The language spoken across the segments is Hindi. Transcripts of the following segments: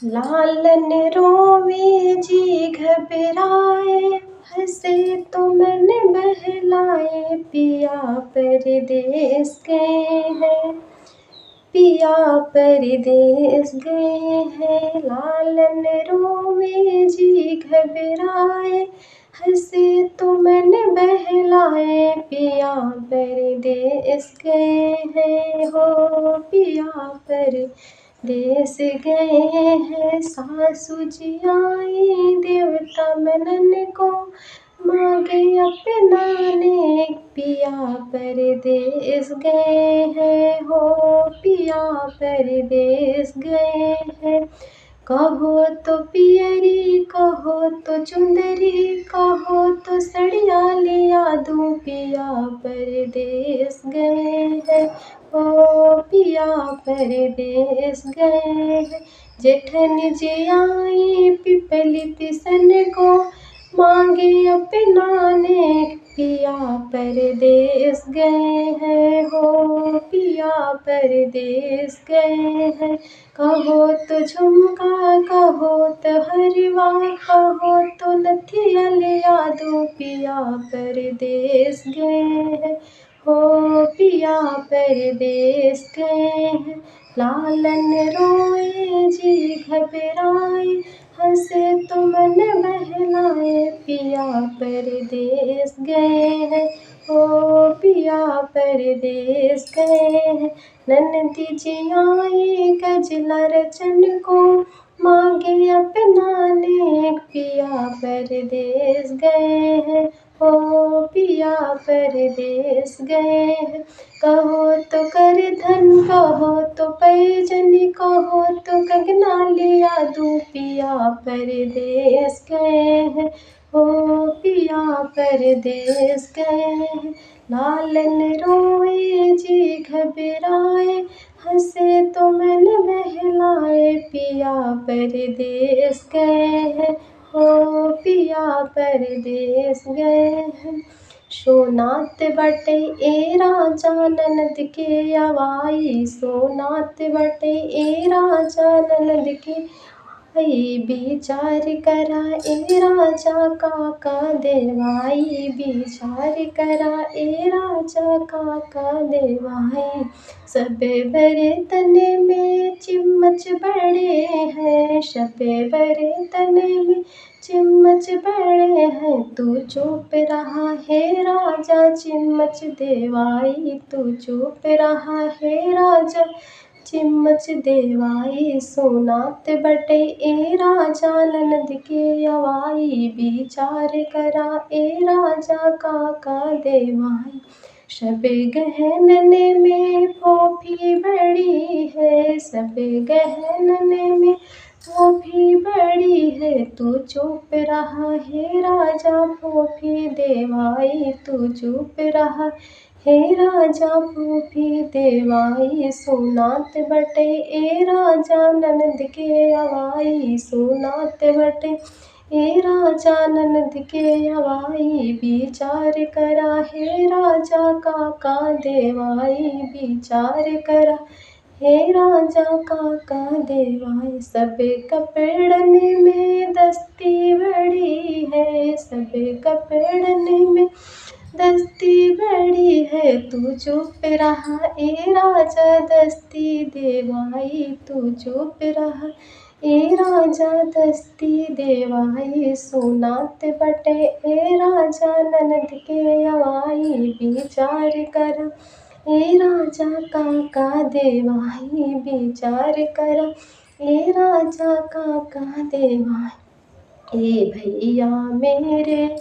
लालन रोवे जी घबराए, हंसे तो मन बहलाए, पिया परदेस गए हैं, पिया परदेस गए हैं। लालन रोवे जी घबराए, हंसे तो मन बहलाए, पिया परदेस गए हैं, हो पिया परदेस गए हैं। सासू जी आई देवता मनन को, मांगे अपनाने, पिया परदेस गए हैं, हो पिया परदेस गए हैं। कहो तो पियरी, कहो तो चुंदरी, कहो तो सड़िया लिया दूं, पिया परदेस गए हैं, ओ पिया परदेस गए हैं। जेठन जी आई पिपली पिसन को, मांगे अपनाने, पिया परदेस गए हैं, हो पिया परदेस गए हैं। कहो तो झुमका, कहो तो हरवा, कहो तो नथिया लिया दूं, पिया परदेस गए हैं, हो पिया परदेस गए हैं। लालन रोए जी घबराए, हंसे तो मन बहलाए, पिया परदेस गए हैं, ओ पिया परदेस गए हैं। ननदी जी आई गजला रचन को, मांगे अपनाने, पिया परदेस गए हैं, ओ पिया परदेस गए हैं। कहो तो कर धन, कहो तो पैजनी, कहो तो कंगना लिया दूं, पिया परदेस गए हैं, हो पिया परदेस गए हैं। लालन रोए जी घबराए, हंसे तो मन बहलाए, पिया परदेस गए हैं, हो पिया परदेस गए हैं। सोनात बटे ए राजा ननद के अवाई, सोनात बटे ए राजा ननद के आई, विचार करा ए राजा काका देवाई, विचार करा ए राजा काका देवाई। सब बर्तन में चिम्मच बड़े हैं, सब बर्तन में चिम्मच बड़े हैं, तू चुप रहा है राजा चिम्मच देवाई, तू चुप रहा है राजा चिम्मच देवाई। सोनात बटे ए राजा ननद के अवाई, विचार करा ए राजा काका देवाई। सब गहनने में फोफी बड़ी है, सब गहनने में फोफी बड़ी है, तू चुप रहा है राजा फोफी देवाई, तू चुप रहा हे राजा फोफी देवाई। सोनात बटे ए राजा ननद के अवाई, सोनात बटे ए राजा ननद के अवाई, विचार करा हे राजा काका देवाई, विचार करा हे राजा काका देवाई। सब कपड़न में दस्ती बड़ी है, सब कपड़न में दस्ती बड़ी है, तू चुप रहा ए राजा दस्ती देवाई, तू चुप रहा ए राजा दस्ती देवाई। सोनात बटे ए राजा ननद के अवाई, विचार कर ए राजा काका देवाई, विचार कर ए राजा काका देवाई। ए भैया मेरे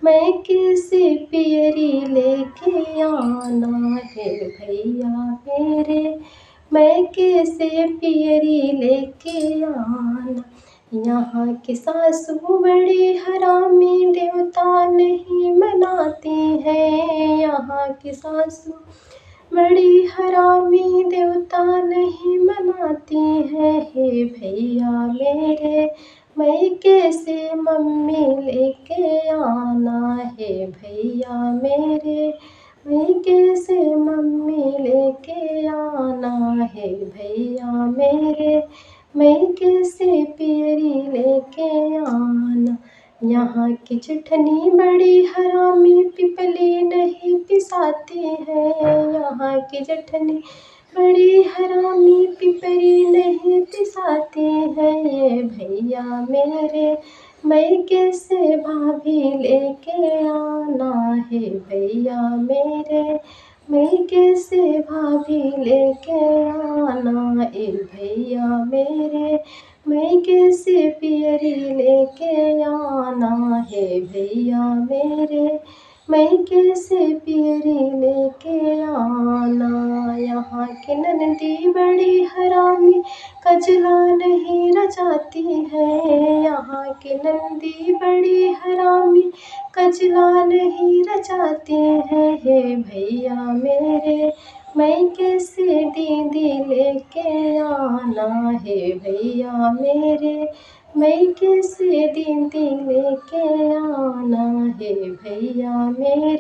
मैं किसे पियरी लेके आना है, भैया मेरे मैं कैसे पियरी लेके आना। यहाँ की सासू बड़ी हरामी, देवता नहीं मनाती है, यहाँ की सासू बड़ी हरामी, देवता नहीं मनाती है। हे भैया मेरे मैं कैसे मम्मी लेके आना है, भैया मेरे मैं कैसे मम्मी लेके आना है, भैया मेरे मैं कैसे पियरी लेके आना। यहाँ की चटनी बड़ी हरामी, पिपली नहीं पिसाती है। यहाँ की चटनी बड़ी हरामी, पिपली नहीं पिसाती है। ये भैया मेरे, मैं कैसे भाभी लेके आना है। भैया मेरे, मैं कैसे भाभी लेके आना। ए भैया मेरे, मैं कैसे पियरी लेके आना है। भैया मेरे, मैं कैसे पियरी लेके आना। यहाँ की ननदी बड़ी हरामी, कजला नहीं रचाती है। यहाँ की नंदी बड़ी हरामी, कजला नहीं रचाती है। हे भैया मेरे, मैं कैसे दीदी लेके आना है। भैया मेरे, मैं कैसे दीदी लेके आना है। भैया मेरे।